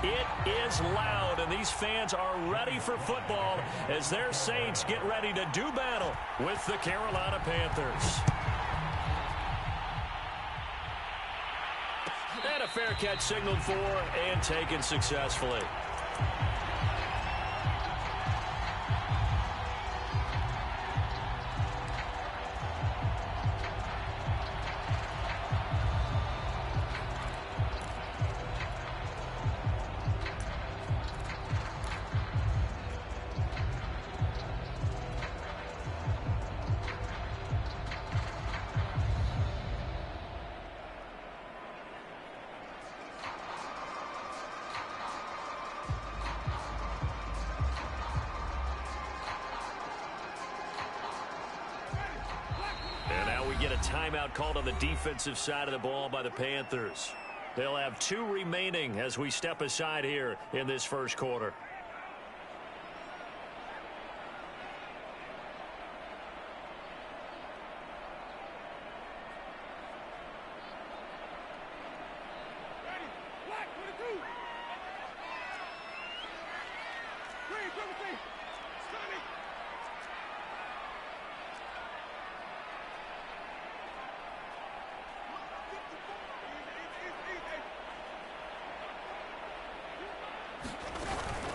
It is loud, and these fans are ready for football as their Saints get ready to do battle with the Carolina Panthers. And a fair catch signaled for and taken successfully. Get a timeout called on the defensive side of the ball by the Panthers. They'll have 2 remaining as we step aside here in this first quarter.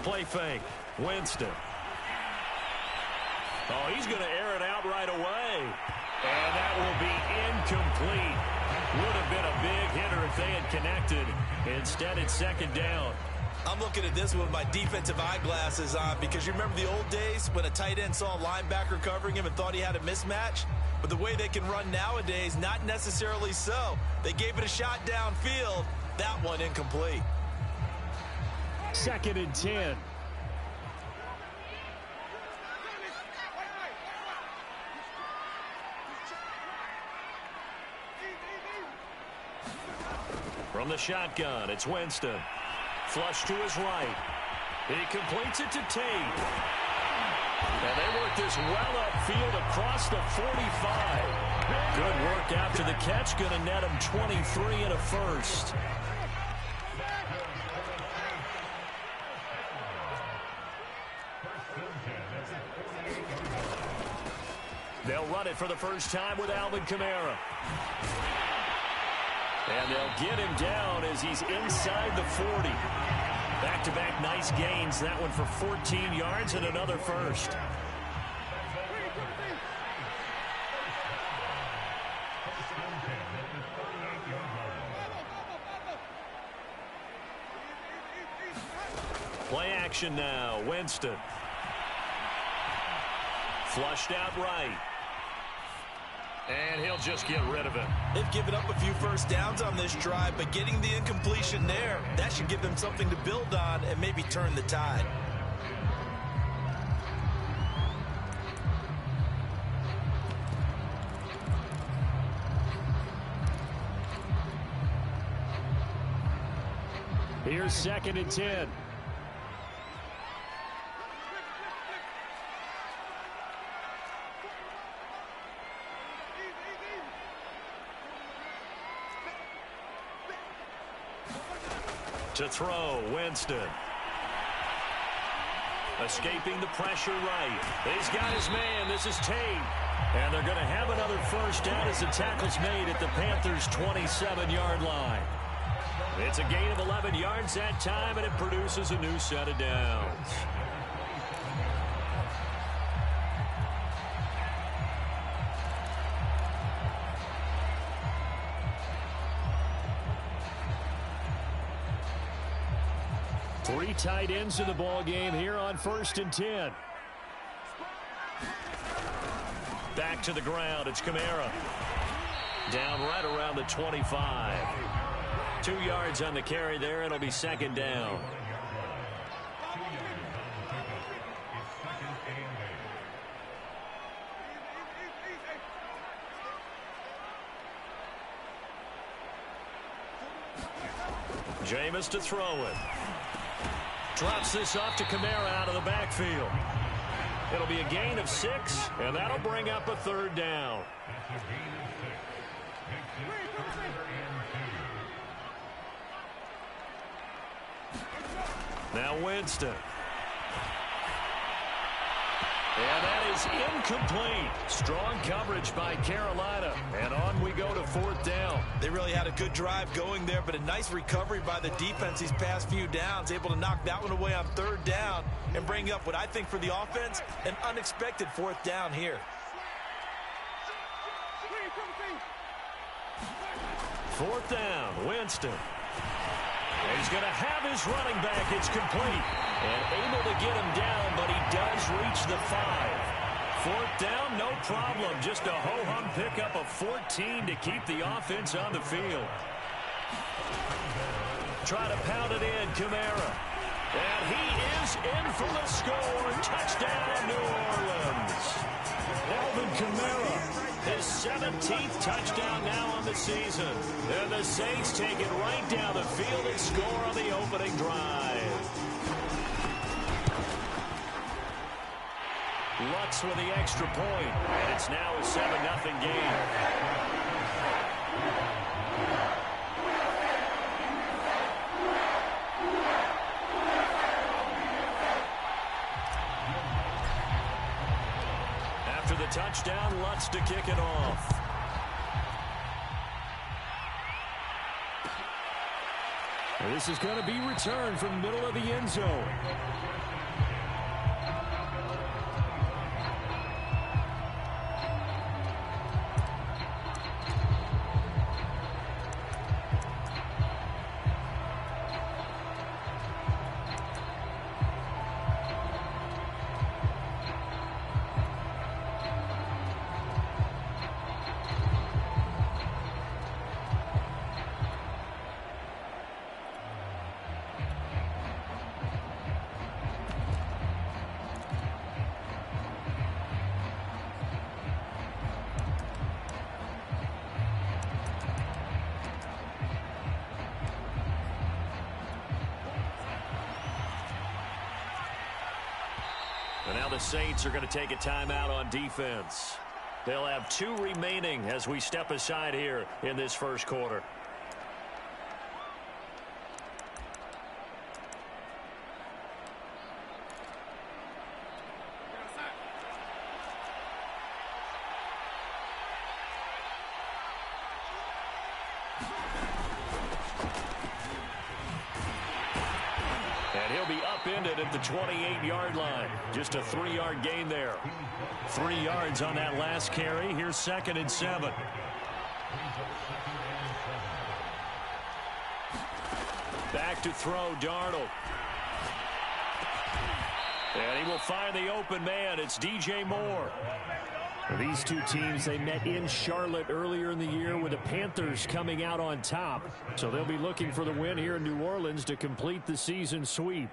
Play fake. Winston. Oh, he's going to air it out right away. And that will be incomplete. Would have been a big hitter if they had connected. Instead, it's second down. I'm looking at this with my defensive eyeglasses on because you remember the old days when a tight end saw a linebacker covering him and thought he had a mismatch? But the way they can run nowadays, not necessarily so. They gave it a shot downfield. That one incomplete. 2nd and 10. From the shotgun, it's Winston. Flush to his right. He completes it to Tate. And they work this well upfield across the 45. Good work after the catch. Going to net him 23 and a first. They'll run it for the first time with Alvin Kamara. And they'll get him down as he's inside the 40. Back-to-back nice gains. That one for 14 yards and another first. Play action now. Winston. Flushed out right. And he'll just get rid of it. They've given up a few first downs on this drive, but getting the incompletion there, that should give them something to build on and maybe turn the tide. Here's 2nd and 10. To throw, Winston. Escaping the pressure right. He's got his man. This is Tate. And they're going to have another first down as the tackle's made at the Panthers' 27-yard line. It's a gain of 11 yards that time, and it produces a new set of downs. Three tight ends in the ball game here on 1st and 10. Back to the ground. It's Kamara. Down right around the 25. 2 yards on the carry there. It'll be second down. Jameis to throw it. Drops this off to Kamara out of the backfield. It'll be a gain of 6, and that'll bring up a third down. Now Winston. And that is incomplete. Strong coverage by Carolina. And on we go to 4th down. They really had a good drive going there, but a nice recovery by the defense these past few downs. Able to knock that one away on 3rd down and bring up what I think for the offense, an unexpected 4th down here. 4th down, Winston. And he's going to have his running back. It's complete. And able to get him down, but he does reach the 5. 4th down, no problem. Just a ho-hum pickup of 14 to keep the offense on the field. Try to pound it in, Kamara. And he is in for the score. Touchdown, New Orleans. Alvin Kamara, his 17th touchdown now on the season. And the Saints take it right down the field and score on the opening drive. Lutz with the extra point, and it's now a 7-0 game. After the touchdown, Lutz to kick it off. And this is going to be returned from the middle of the end zone. And now the Saints are going to take a timeout on defense. They'll have 2 remaining as we step aside here in this first quarter. And he'll be upended at the 28-yard line. Just a 3-yard gain there. 3 yards on that last carry. Here's 2nd and 7. Back to throw, Darnold. And he will find the open man. It's DJ Moore. These two teams, they met in Charlotte earlier in the year with the Panthers coming out on top. So they'll be looking for the win here in New Orleans to complete the season sweep.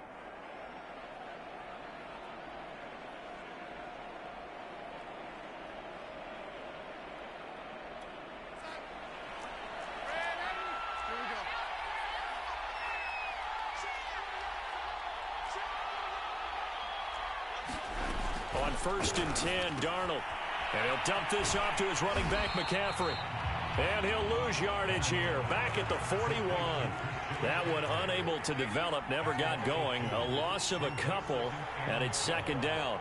On 1st and 10, Darnold. And he'll dump this off to his running back, McCaffrey. And he'll lose yardage here, back at the 41. That one unable to develop, never got going. A loss of a couple, and it's 2nd down.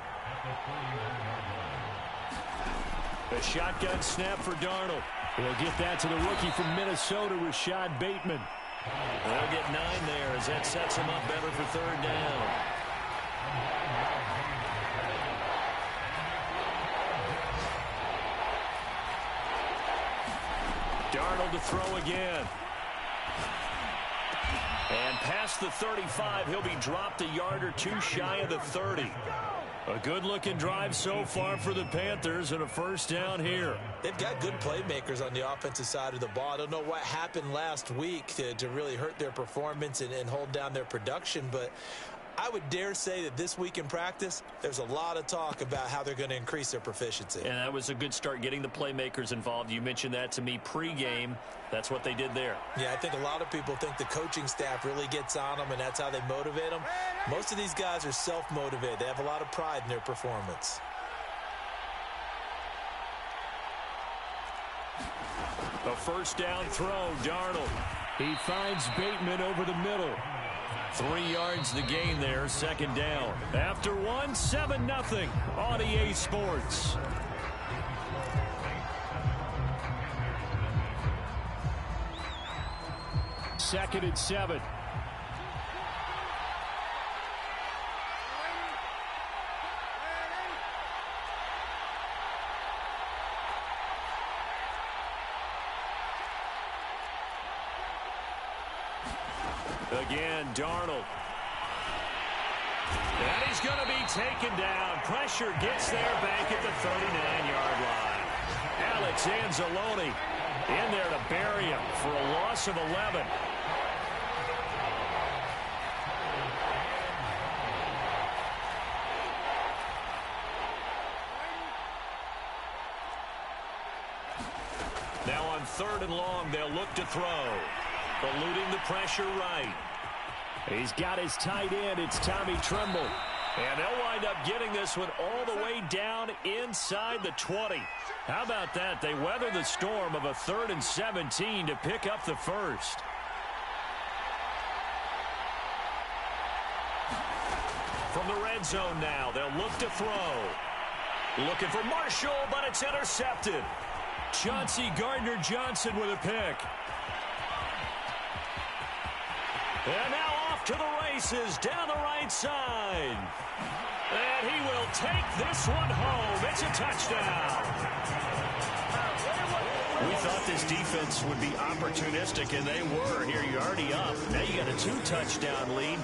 A shotgun snap for Darnold. He'll get that to the rookie from Minnesota, Rashad Bateman. They'll get 9 there as that sets him up better for 3rd down. Darnold to throw again. And past the 35, he'll be dropped a yard or 2 shy of the 30. A good-looking drive so far for the Panthers and a 1st down here. They've got good playmakers on the offensive side of the ball. I don't know what happened last week to really hurt their performance and hold down their production, but I would dare say that this week in practice, there's a lot of talk about how they're going to increase their proficiency. And that was a good start, getting the playmakers involved. You mentioned that to me pregame. That's what they did there. Yeah, I think a lot of people think the coaching staff really gets on them, and that's how they motivate them. Most of these guys are self-motivated. They have a lot of pride in their performance. A 1st down throw, Darnold. He finds Bateman over the middle. 3 yards the gain there, second down. After one, 7-0 on EA Sports. Second and 7. Again, Darnold. And he's going to be taken down. Pressure gets there back at the 39-yard line. Alex Anzalone in there to bury him for a loss of 11. Now on 3rd and long, they'll look to throw. Eluding the pressure right. He's got his tight end. It's Tommy Tremble. And they'll wind up getting this one all the way down inside the 20. How about that? They weather the storm of a 3rd and 17 to pick up the first. From the red zone now, they'll look to throw. Looking for Marshall, but it's intercepted. Chauncey Gardner-Johnson with a pick. And now off to the races down the right side. And he will take this one home. It's a touchdown. We thought this defense would be opportunistic, and they were. Here, you're already up. Now you got a 2-touchdown lead.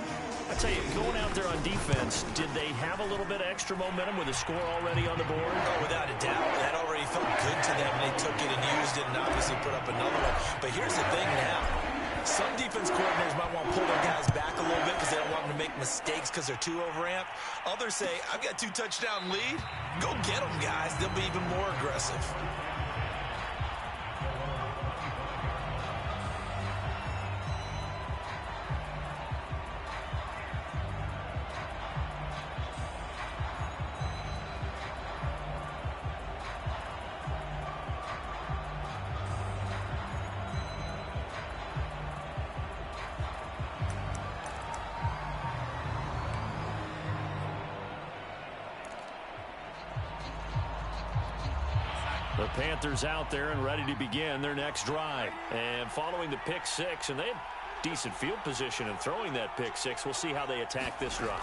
I tell you, going out there on defense, did they have a little bit of extra momentum with a score already on the board? Oh, without a doubt. That already felt good to them. They took it and used it and obviously put up another one. But here's the thing now. Some defense coordinators might want to pull their guys back a little bit because they don't want them to make mistakes because they're too overamped. Others say, I've got 2-touchdown lead. Go get them, guys. They'll be even more aggressive. The Panthers out there and ready to begin their next drive. And following the pick 6, and they have decent field position and throwing that pick 6. We'll see how they attack this drive.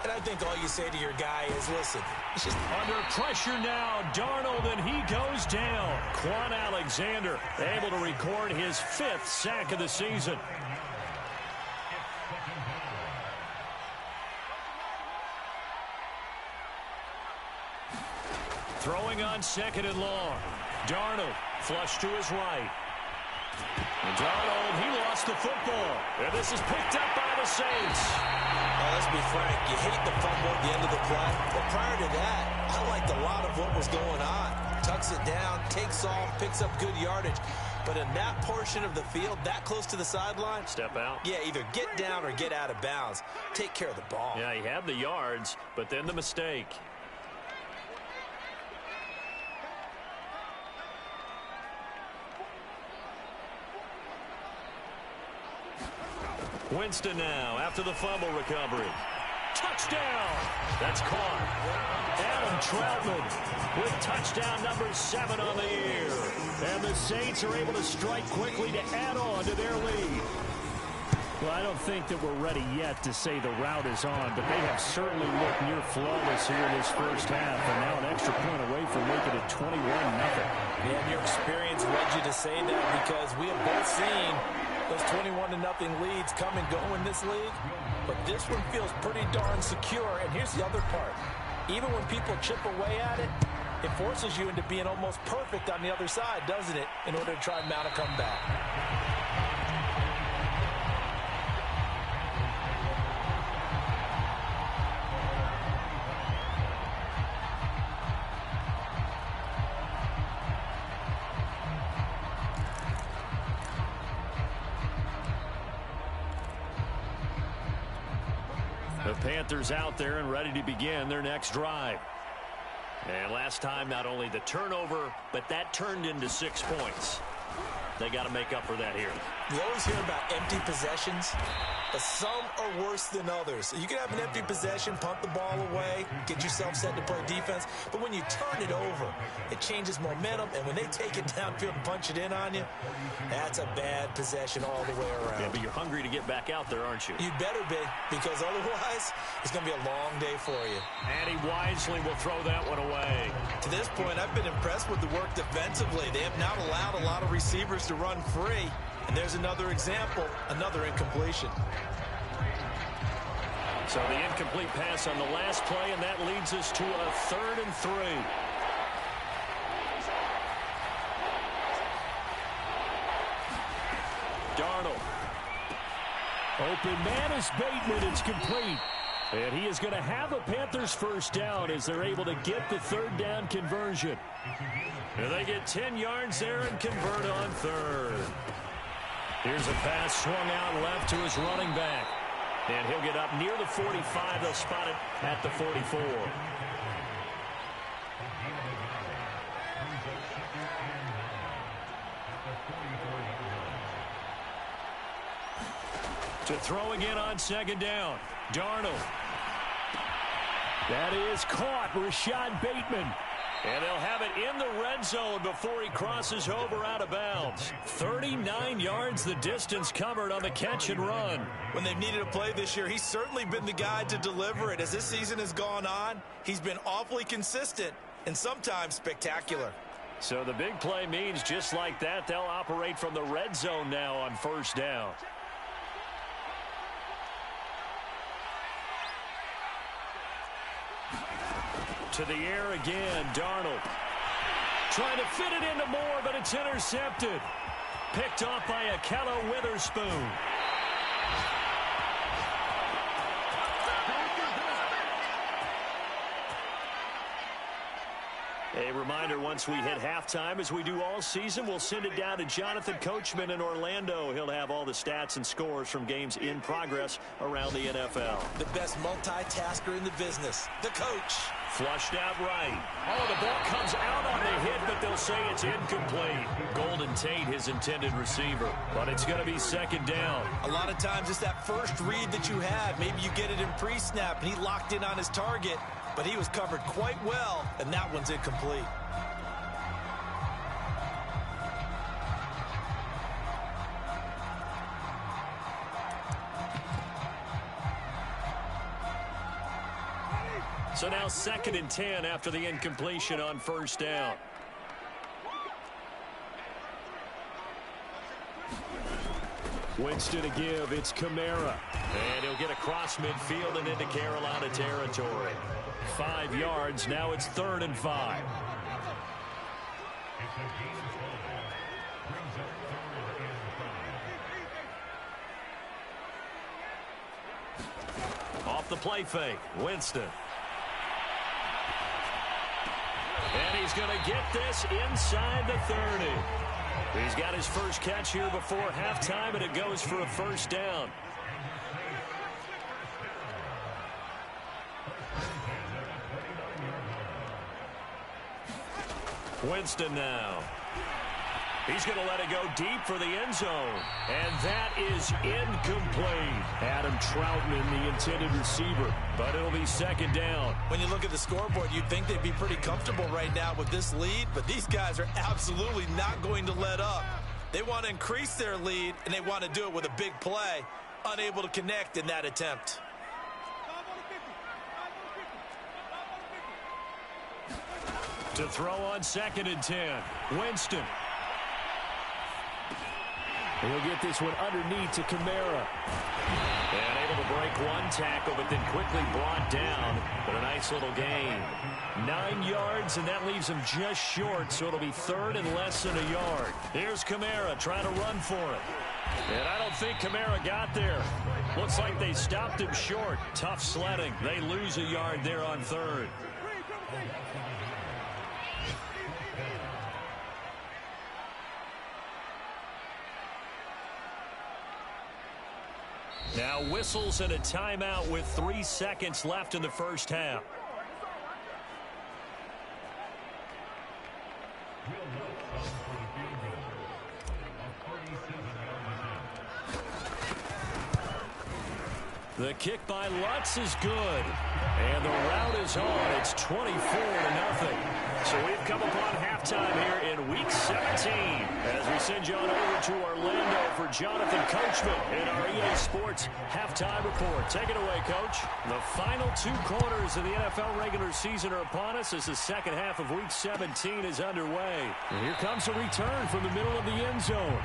And I think all you say to your guy is, listen, it's just under pressure now. Darnold, and he goes down. Quan Alexander able to record his 5th sack of the season. Throwing on 2nd and long. Darnold flush to his right. And Darnold, he lost the football. And this is picked up by the Saints. Well, let's be frank. You hate the fumble at the end of the play. But prior to that, I liked a lot of what was going on. Tucks it down, takes off, picks up good yardage. But in that portion of the field, that close to the sideline. Step out. Yeah, either get down or get out of bounds. Take care of the ball. Yeah, he had the yards, but then the mistake. Winston now after the fumble recovery. Touchdown! That's caught. Adam Troutman with touchdown number 7 on the year. And the Saints are able to strike quickly to add on to their lead. Well, I don't think that we're ready yet to say the route is on, but they have certainly looked near flawless here in this first half, and now an extra point away from making it 21-0. Yeah, and your experience led you to say that because we have both seen those 21-0 leads come and go in this league, but this one feels pretty darn secure. And here's the other part. Even when people chip away at it, it forces you into being almost perfect on the other side, doesn't it, in order to try and mount a comeback. The Panthers out there and ready to begin their next drive. And last time, not only the turnover, but that turned into 6 points. They got to make up for that here. You always hear about empty possessions, but some are worse than others. You can have an empty possession, punt the ball away, get yourself set to play defense, but when you turn it over, it changes momentum, and when they take it downfield and punch it in on you, that's a bad possession all the way around. Yeah, but you're hungry to get back out there, aren't you? You'd better be, because otherwise, it's going to be a long day for you. And he wisely will throw that one away. To this point, I've been impressed with the work defensively. They have not allowed a lot of receivers to run free. And there's another example, another incompletion. So the incomplete pass on the last play, and that leads us to a 3rd and 3. Darnold. Open man is Bateman. It's complete. And he is going to have a Panthers first down as they're able to get the 3rd down conversion. And they get 10 yards there and convert on 3rd. Here's a pass swung out left to his running back. And he'll get up near the 45. They'll spot it at the 44. To throw again on 2nd down. Darnold. That is caught. Rashad Bateman. And they'll have it in the red zone before he crosses over out of bounds. 39 yards the distance covered on the catch and run. When they've needed a play this year, he's certainly been the guy to deliver it. As this season has gone on, he's been awfully consistent and sometimes spectacular. So the big play means just like that, they'll operate from the red zone now on 1st down. To the air again, Darnold. Trying to fit it into Moore, but it's intercepted. Picked off by Akello Witherspoon. A reminder, once we hit halftime, as we do all season, we'll send it down to Jonathan Coachman in Orlando. He'll have all the stats and scores from games in progress around the NFL. The best multitasker in the business, the coach. Flushed out right. Oh, the ball comes out on the hit, but they'll say it's incomplete. Golden Tate, his intended receiver. But it's going to be 2nd down. A lot of times it's that first read that you have. Maybe you get it in pre-snap, and he locked in on his target. But he was covered quite well, and that one's incomplete. So now 2nd and 10 after the incompletion on 1st down. Winston to give. It's Kamara. And he'll get across midfield and into Carolina territory. 5 yards. Now it's 3rd and 5. Off the play fake. Winston. And he's going to get this inside the 30. He's got his first catch here before halftime, and it goes for a 1st down. Winston now. He's going to let it go deep for the end zone. And that is incomplete. Adam Troutman, the intended receiver. But it'll be 2nd down. When you look at the scoreboard, you'd think they'd be pretty comfortable right now with this lead. But these guys are absolutely not going to let up. They want to increase their lead, and they want to do it with a big play. Unable to connect in that attempt. To throw on 2nd and 10. Winston. He'll get this one underneath to Kamara. And able to break one tackle, but then quickly brought down. But a nice little gain. 9 yards, and that leaves him just short, so it'll be 3rd and less than a yard. Here's Kamara trying to run for it. And I don't think Kamara got there. Looks like they stopped him short. Tough sledding. They lose a yard there on 3rd. Now whistles and a timeout with 3 seconds left in the first half. The kick by Lutz is good. And the route is on. It's 24-0. So we've come upon halftime here in Week 17 as we send you on over to Orlando for Jonathan Coachman in our EA Sports Halftime Report. Take it away, Coach. The final 2 quarters of the NFL regular season are upon us as the second half of Week 17 is underway. And here comes a return from the middle of the end zone.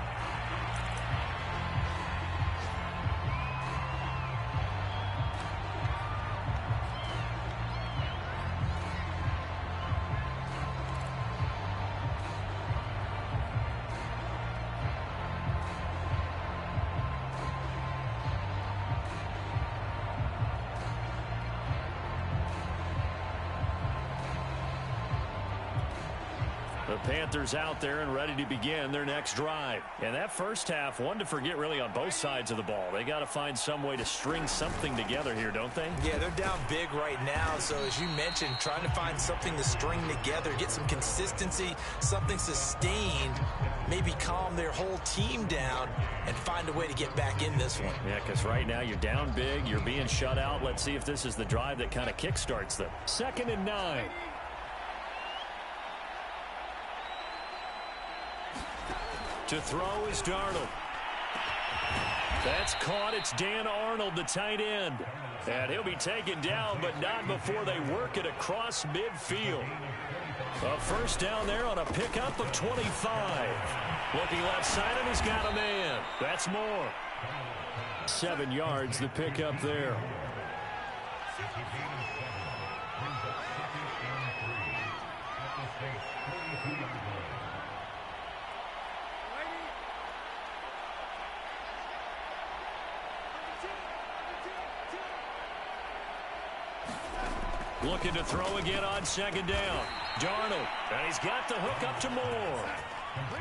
The Panthers out there and ready to begin their next drive. And that first half, one to forget really on both sides of the ball. They got to find some way to string something together here, don't they? Yeah, they're down big right now. So as you mentioned, trying to find something to string together, get some consistency, something sustained, maybe calm their whole team down and find a way to get back in this one. Yeah, because right now you're down big, you're being shut out. Let's see if this is the drive that kind of kickstarts them. 2nd and 9. To throw is Darnold. That's caught. It's Dan Arnold, the tight end. And he'll be taken down, but not before they work it across midfield. A first down there on a pickup of 25. Looking left side, and he's got a man. That's more. 7 yards, the pickup there. Looking to throw again on 2nd down. Darnold, and he's got the hook up to Moore.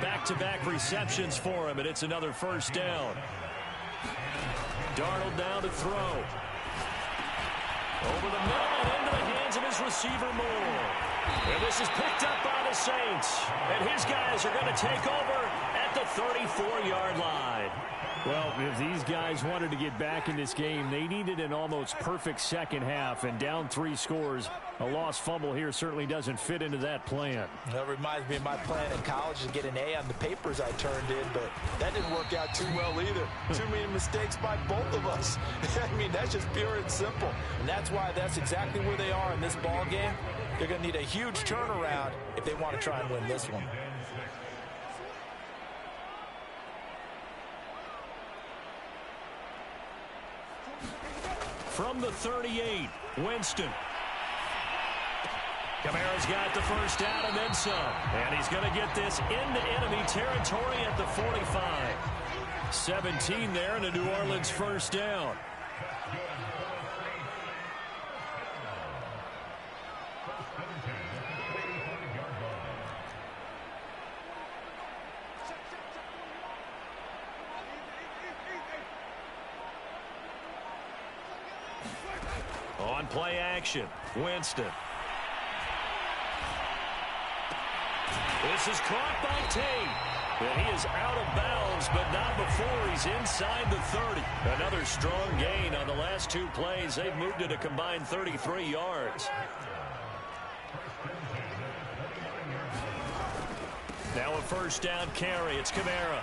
Back-to-back receptions for him, and it's another first down. Darnold down to throw. Over the middle and into the hands of his receiver, Moore. And this is picked up by the Saints. And his guys are going to take over at the 34-yard line. Well, if these guys wanted to get back in this game, they needed an almost perfect second half, and down 3 scores. A lost fumble here certainly doesn't fit into that plan. That reminds me of my plan in college to get an A on the papers I turned in, but that didn't work out too well either. Too many mistakes by both of us. I mean, that's just pure and simple. And that's why that's exactly where they are in this ball game. They're going to need a huge turnaround if they want to try and win this one. From the 38, Winston. Kamara's got the first down and then some. And he's going to get this into enemy territory at the 45. 17 there and a New Orleans first down. On play action, Winston. This is caught by Tate. And he is out of bounds, but not before he's inside the 30. Another strong gain on the last 2 plays. They've moved it a combined 33 yards. Now a first down carry. It's Kamara.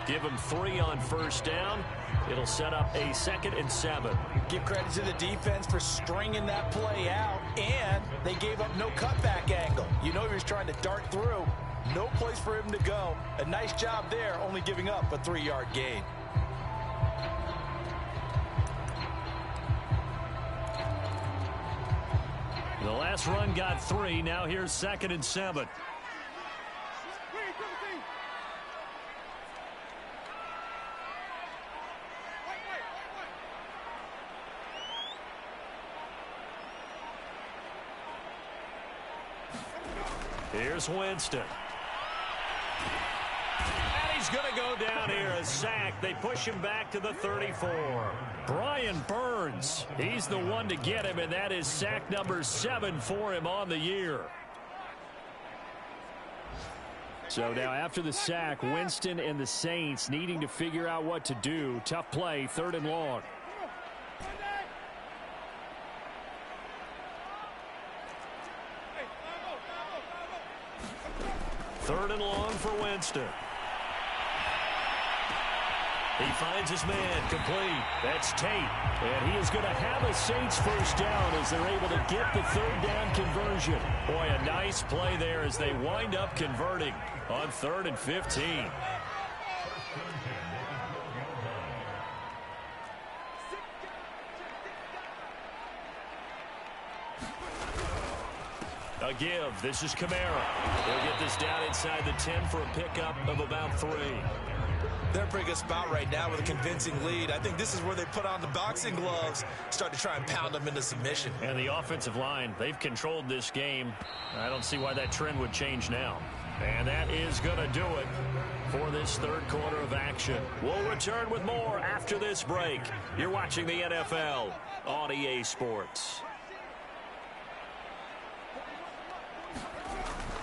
Give him 3 on first down. It'll set up a 2nd and 7. Give credit to the defense for stringing that play out, and they gave up no cutback angle. You know he was trying to dart through. No place for him to go. A nice job there, only giving up a 3-yard gain. The last run got 3. Now here's 2nd and 7. Here's Winston. And he's going to go down here, a sack. They push him back to the 34. Brian Burns, he's the one to get him, and that is sack number 7 for him on the year. So now after the sack, Winston and the Saints needing to figure out what to do. Tough play, 3rd and long. Third and long for Winston. He finds his man complete. That's Tate. And he is going to have a Saints first down as they're able to get the 3rd down conversion. Boy, a nice play there as they wind up converting on 3rd and 15. A give. This is Kamara. He'll get this down inside the 10 for a pickup of about 3. They're in a pretty good spot right now with a convincing lead. I think this is where they put on the boxing gloves, start to try and pound them into submission. And the offensive line, they've controlled this game. I don't see why that trend would change now. And that is going to do it for this 3rd quarter of action. We'll return with more after this break. You're watching the NFL on EA Sports.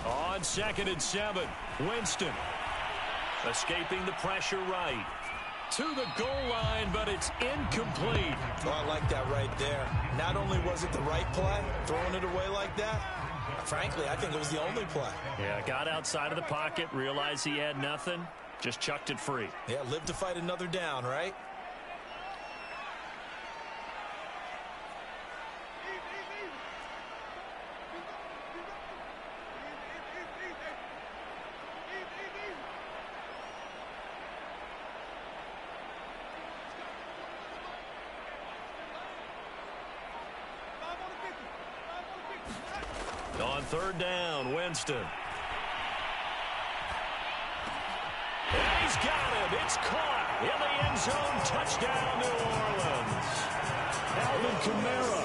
On 2nd and 7, Winston. Escaping the pressure right. To the goal line, but it's incomplete. Oh, I like that right there. Not only was it the right play, throwing it away like that, frankly, I think it was the only play. Yeah, got outside of the pocket, realized he had nothing, just chucked it free. Yeah, live to fight another down, right? On 3rd down, Winston. And he's got him. It's caught in the end zone. Touchdown, New Orleans. Alvin Kamara,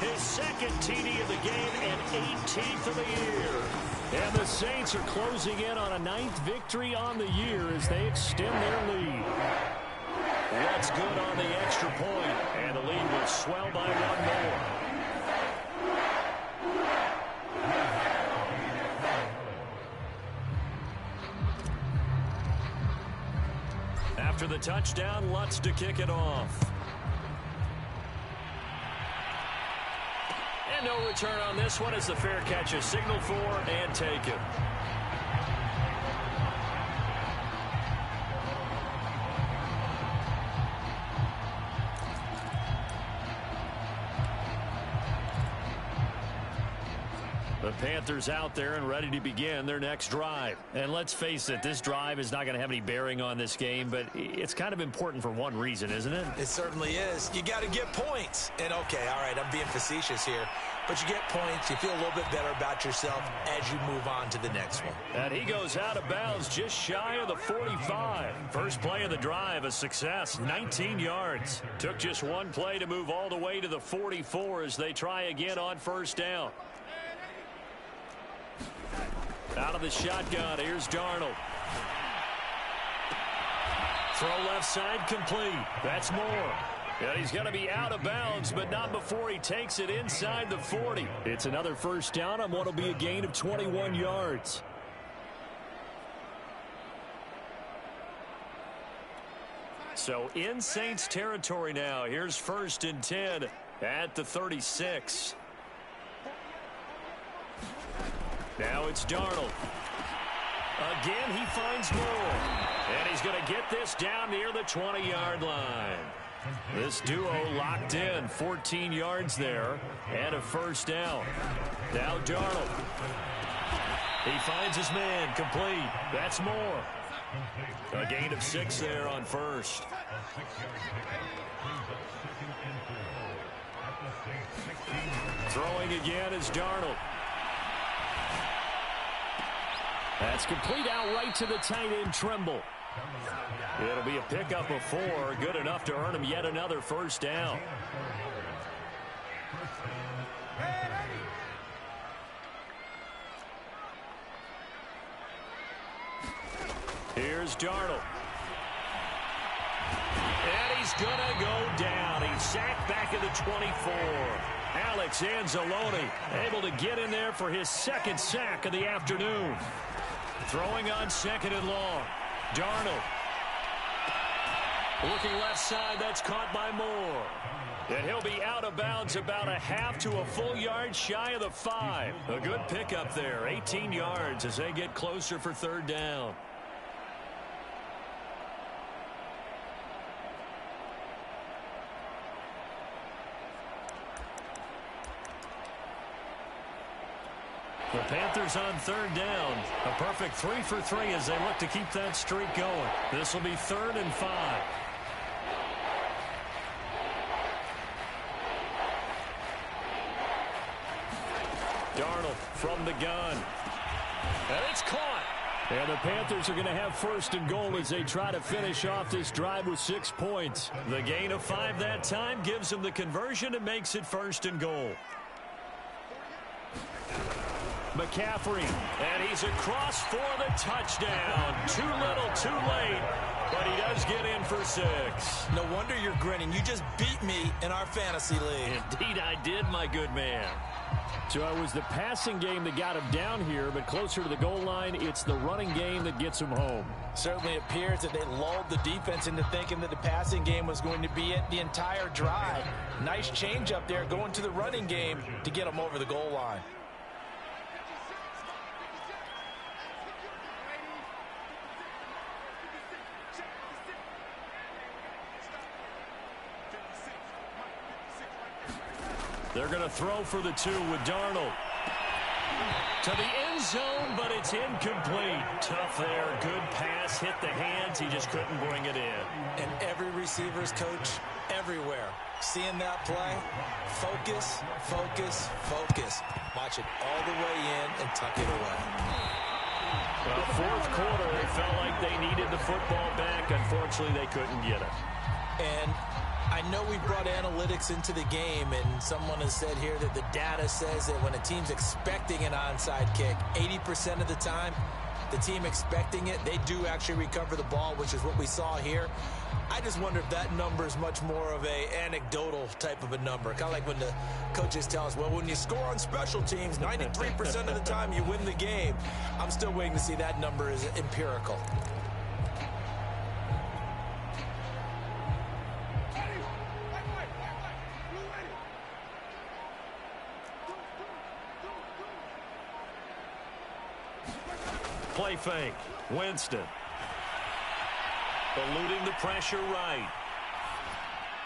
his 2nd TD of the game and 18th of the year. And the Saints are closing in on a 9th victory on the year as they extend their lead. That's good on the extra point, and the lead will swell by 1 more. After the touchdown, Lutz to kick it off. And no return on this one as the fair catch is signaled for and taken. The Panthers out there and ready to begin their next drive. And let's face it, this drive is not going to have any bearing on this game, but it's kind of important for one reason, isn't it? It certainly is. You got to get points. And, okay, all right, I'm being facetious here. But you get points, you feel a little bit better about yourself as you move on to the next one. And he goes out of bounds just shy of the 45. First play of the drive, a success, 19 yards. Took just one play to move all the way to the 44 as they try again on 1st down. Out of the shotgun, here's Darnold. Throw left side complete. That's Moore. And he's going to be out of bounds, but not before he takes it inside the 40. It's another 1st down on what will be a gain of 21 yards. So in Saints territory now. Here's 1st and 10 at the 36. Now it's Darnold. Again, he finds Moore. And he's going to get this down near the 20-yard line. This duo locked in. 14 yards there and a 1st down. Now Darnold. He finds his man complete. That's Moore. A gain of 6 there on 1st. Throwing again is Darnold. That's complete out right to the tight end, Trimble. It'll be a pickup of 4, good enough to earn him yet another 1st down. Here's Darnold. And he's going to go down. He's sacked back at the 24. Alex Anzalone able to get in there for his 2nd sack of the afternoon. Throwing on second and long. Darnold. Looking left side, that's caught by Moore. And he'll be out of bounds about a half to a full yard shy of the 5. A good pickup there, 18 yards as they get closer for third down. The Panthers on third down. A perfect 3 for 3 as they look to keep that streak going. This will be 3rd and 5. Darnold from the gun. And it's caught. And the Panthers are going to have 1st and goal as they try to finish off this drive with 6 points. The gain of 5 that time gives them the conversion and makes it 1st and goal. McCaffrey, and he's across for the touchdown. Too little, too late, but he does get in for 6. No wonder you're grinning. You just beat me in our fantasy league. Indeed I did, my good man. So it was the passing game that got him down here, but closer to the goal line, it's the running game that gets him home. Certainly appears that they lulled the defense into thinking that the passing game was going to be it the entire drive. Nice change up there going to the running game to get him over the goal line. They're going to throw for the 2 with Darnold. To the end zone, but it's incomplete. Tough there. Good pass. Hit the hands. He just couldn't bring it in. And every receiver's coach everywhere. Seeing that play, focus, focus, focus. Watch it all the way in and tuck it away. Well, 4th quarter, they felt like they needed the football back. Unfortunately, they couldn't get it. And I know we brought analytics into the game, and someone has said here that the data says that when a team's expecting an onside kick, 80% of the time, the team expecting it, they do actually recover the ball, which is what we saw here. I just wonder if that number is much more of a anecdotal type of a number. Kind of like when the coaches tell us, well, when you score on special teams, 93% of the time you win the game. I'm still waiting to see that number is empirical. Play fake. Winston. Eluding the pressure right.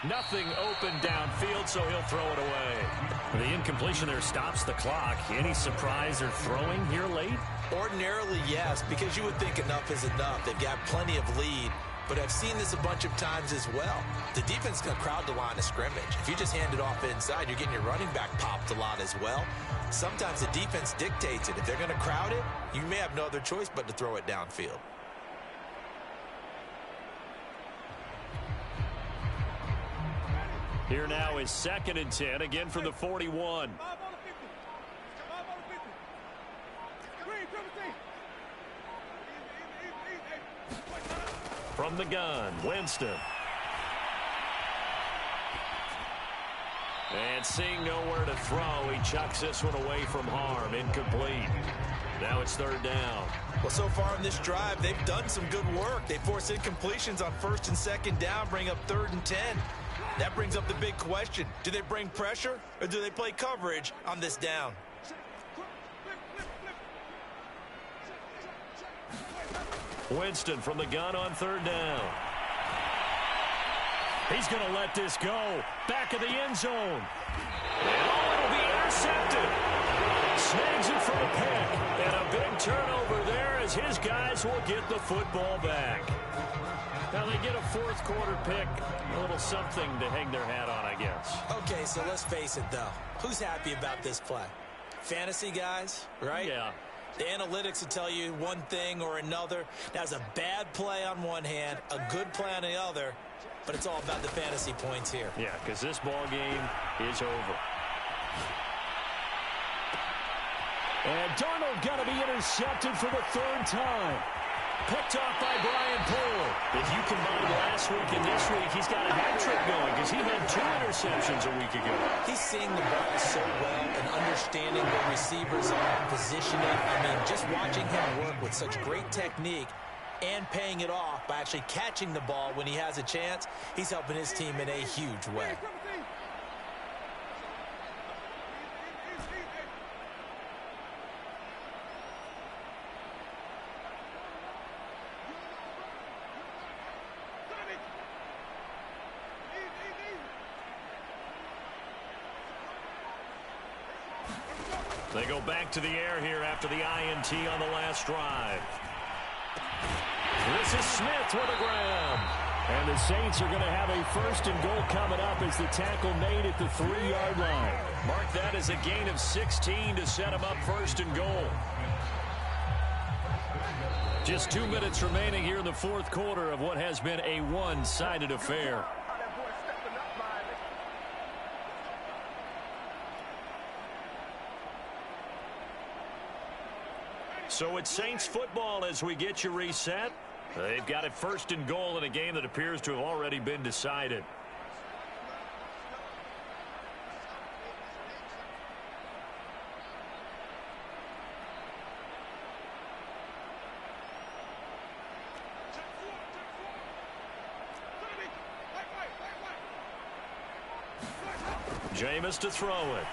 Nothing open downfield, so he'll throw it away. The incompletion there stops the clock. Any surprise they're throwing here late? Ordinarily, yes, because you would think enough is enough. They've got plenty of lead, but I've seen this a bunch of times as well. The defense is going to crowd the line of scrimmage. If you just hand it off inside, you're getting your running back popped a lot as well. Sometimes the defense dictates it. If they're going to crowd it, you may have no other choice but to throw it downfield. Here now is 2nd and 10, again from the 41. From the gun, Winston. And seeing nowhere to throw, he chucks this one away from harm. Incomplete. Now it's 3rd down. Well, so far in this drive, they've done some good work. They force incompletions on 1st and 2nd down, bring up 3rd and 10. That brings up the big question. Do they bring pressure or do they play coverage on this down? Winston from the gun on 3rd down. He's going to let this go. Back of the end zone. And it'll be intercepted. Snags it for the pick. And a big turnover there as his guys will get the football back. Now they get a 4th quarter pick. A little something to hang their hat on, I guess. Okay, so let's face it, though. Who's happy about this play? Fantasy guys, right? Yeah. The analytics will tell you one thing or another. That's a bad play on one hand, a good play on the other, but it's all about the fantasy points here. Yeah, because this ball game is over. And Darnold got to be intercepted for the 3rd time. Picked off by Brian Poole. If you combine last week and this week, he's got a hat trick going because he had 2 interceptions. receptions a week ago. He's seeing the ball so well and understanding where receivers are, positioning. I mean, just watching him work with such great technique and paying it off by actually catching the ball when he has a chance, he's helping his team in a huge way. They go back to the air here after the INT on the last drive. This is Smith with a grab. And the Saints are going to have a 1st and goal coming up as the tackle made at the 3-yard line. Mark that as a gain of 16 to set them up 1st and goal. Just 2 minutes remaining here in the 4th quarter of what has been a one-sided affair. So it's Saints football as we get you reset. They've got it 1st and goal in a game that appears to have already been decided. Jameis to throw it.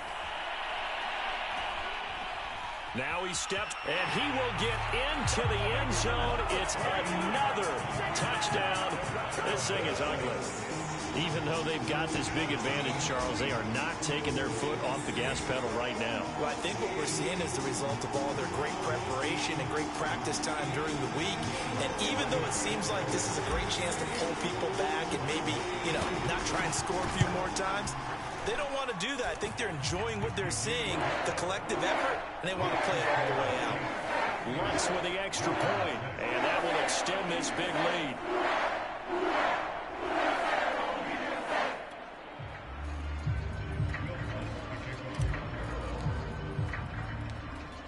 Now he steps, and he will get into the end zone. It's another touchdown. This thing is ugly. Even though they've got this big advantage, Charles, they are not taking their foot off the gas pedal right now. Well, I think what we're seeing is the result of all their great preparation and great practice time during the week. And even though it seems like this is a great chance to pull people back and maybe, not try and score a few more times, they don't want to do that. I think they're enjoying what they're seeing, the collective effort, and they want to play it all the way out. Lutz with the extra point, and that will extend this big lead.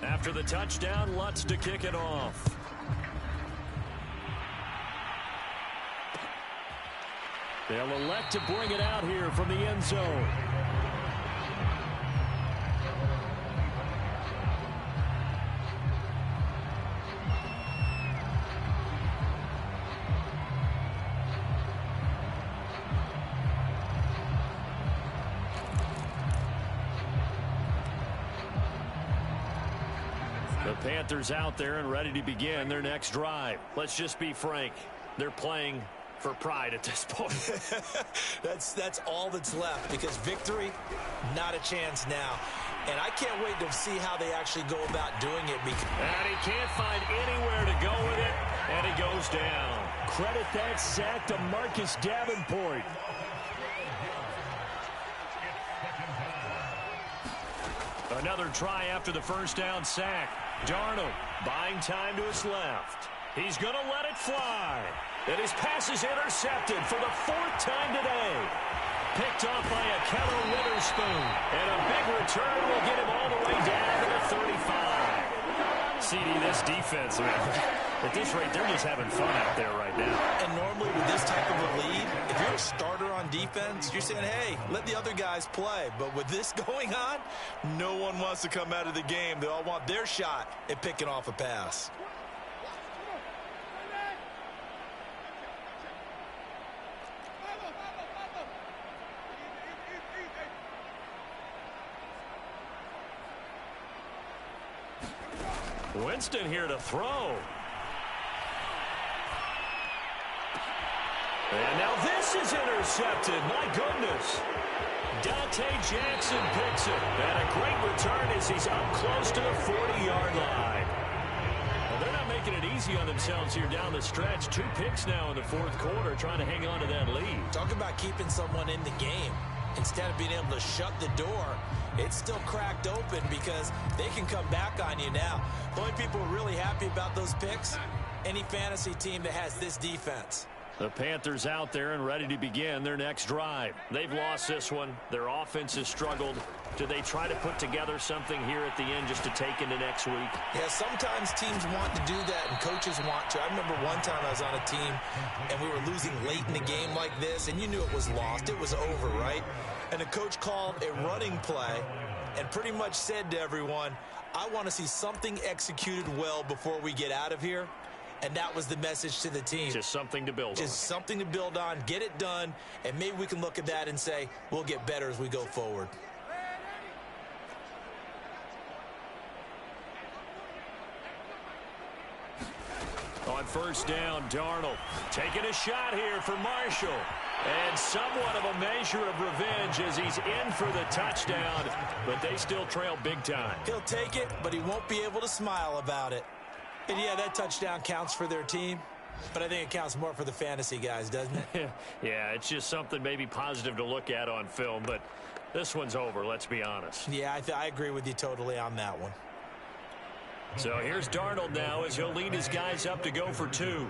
After the touchdown, Lutz to kick it off. They'll elect to bring it out here from the end zone. The Panthers out there and ready to begin their next drive. Let's just be frank. They're playing for pride at this point. That's all that's left, because victory, not a chance now. And I can't wait to see how they actually go about doing it. And he can't find anywhere to go with it, and he goes down. Credit that sack to Marcus Davenport. Another try after the first down sack. Darnold buying time to his left. He's going to let it fly. And his pass is intercepted for the 4th time today. Picked off by a Keller Witherspoon. And a big return will get him all the way down to the 35. CD, this defense, man, at this rate, they're just having fun out there right now. And normally with this type of a lead, if you're a starter on defense, you're saying, hey, let the other guys play. But with this going on, no one wants to come out of the game. They all want their shot at picking off a pass. Winston here to throw. And now this is intercepted. My goodness. Dante Jackson picks it. And a great return as he's up close to the 40-yard line. Well, they're not making it easy on themselves here down the stretch. 2 picks now in the 4th quarter, trying to hang on to that lead. Talk about keeping someone in the game. Instead of being able to shut the door, it's still cracked open because they can come back on you now. The only people who are really happy about those picks, any fantasy team that has this defense. The Panthers out there and ready to begin their next drive. They've lost this one. Their offense has struggled. Do they try to put together something here at the end just to take into next week? Yeah, sometimes teams want to do that and coaches want to. I remember one time I was on a team and we were losing late in the game like this, and you knew it was lost. It was over, right? And the coach called a running play and pretty much said to everyone, I want to see something executed well before we get out of here. And that was the message to the team. Just something to build on. Just something to build on, get it done, and maybe we can look at that and say, we'll get better as we go forward. On first down, Darnold taking a shot here for Marshall. And somewhat of a measure of revenge as he's in for the touchdown, but they still trail big time. He'll take it, but he won't be able to smile about it. And yeah, that touchdown counts for their team, but I think it counts more for the fantasy guys, doesn't it? Yeah, it's just something maybe positive to look at on film, but this one's over, let's be honest. Yeah, I agree with you totally on that one. So here's Darnold now as he'll lead his guys up to go for two.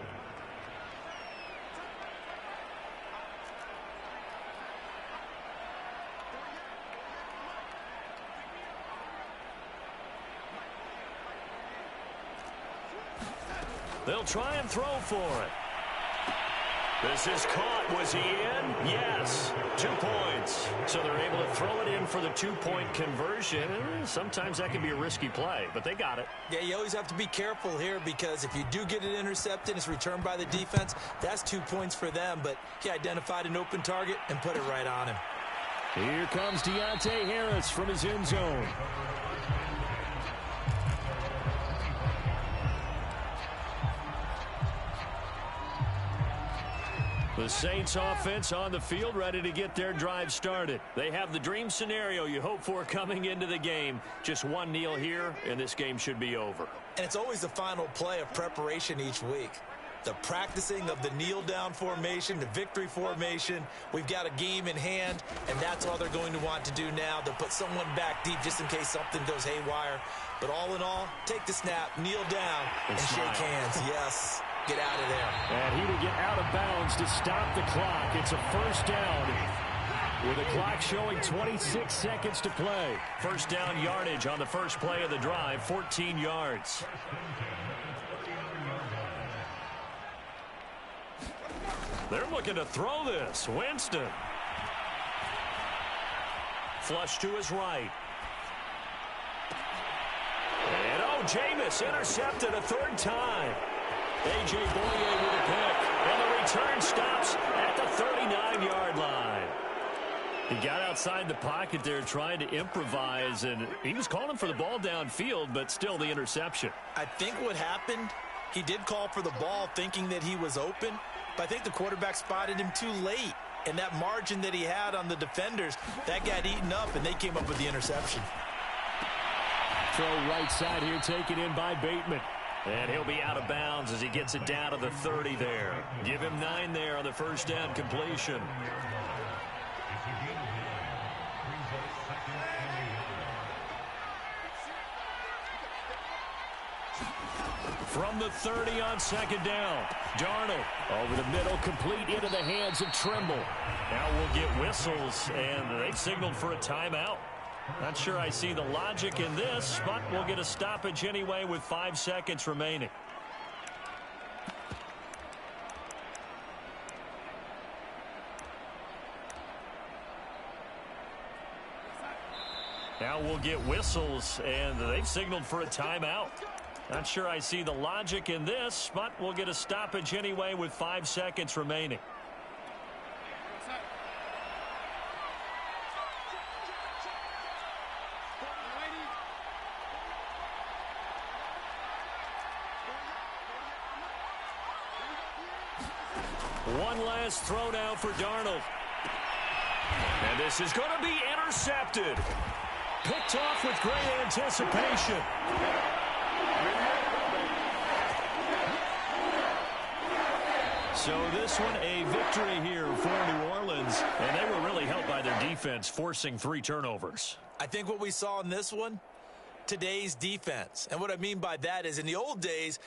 They'll try and throw for it. This is caught. Was he in? Yes. 2 points. So they're able to throw it in for the 2-point conversion. Sometimes that can be a risky play, but they got it. Yeah, you always have to be careful here because if you do get it intercepted, it's returned by the defense. That's 2 points for them, but he identified an open target and put it right on him. Here comes Deontay Harris from his end zone. The Saints offense on the field ready to get their drive started. They have the dream scenario you hope for coming into the game. Just one kneel here, and this game should be over. And it's always the final play of preparation each week. The practicing of the kneel-down formation, the victory formation. We've got a game in hand, and that's all they're going to want to do now. They'll put someone back deep just in case something goes haywire. But all in all, take the snap, kneel down, and shake hands. Yes. Get out of there. And he will get out of bounds to stop the clock. It's a first down with the clock showing 26 seconds to play. First down yardage on the first play of the drive, 14 yards. They're looking to throw this. Winston. Flush to his right. And Jameis intercepted a third time. A.J. Boye with a pick, and the return stops at the 39-yard line. He got outside the pocket there trying to improvise, and he was calling for the ball downfield, but still the interception. I think what happened, he did call for the ball thinking that he was open, but I think the quarterback spotted him too late. And that margin that he had on the defenders, that got eaten up, and they came up with the interception. Throw right side here taken in by Bateman. And he'll be out of bounds as he gets it down to the 30 there. Give him 9 there on the first down completion. From the 30 on second down, Darnold over the middle, complete into the hands of Trimble. Now we'll get whistles, and they've signaled for a timeout. Not sure I see the logic in this, but we'll get a stoppage anyway with 5 seconds remaining. Now we'll get whistles, and they've signaled for a timeout. Not sure I see the logic in this, but we'll get a stoppage anyway with 5 seconds remaining. One last throw now for Darnold. And this is going to be intercepted. Picked off with great anticipation. So this one a victory here for New Orleans. And they were really helped by their defense, forcing 3 turnovers. I think what we saw in this one, today's defense. And what I mean by that is in the old days,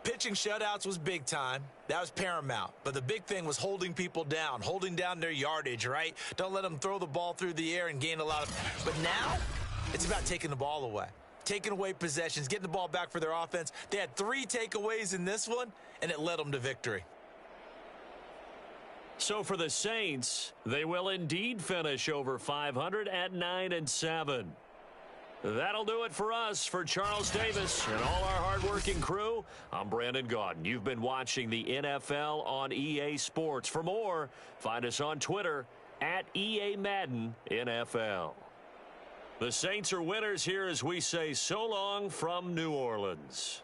Pitching shutouts was big time. That was paramount. But the big thing was holding people down, holding down their yardage, right? Don't let them throw the ball through the air and gain a lot of... But now, it's about taking the ball away. Taking away possessions, getting the ball back for their offense. They had 3 takeaways in this one, and it led them to victory. So for the Saints, they will indeed finish over 500 at 9-7. That'll do it for us. For Charles Davis and all our hardworking crew, I'm Brandon Gaudin. You've been watching the NFL on EA Sports. For more, find us on Twitter at EA Madden NFL. The Saints are winners here as we say so long from New Orleans.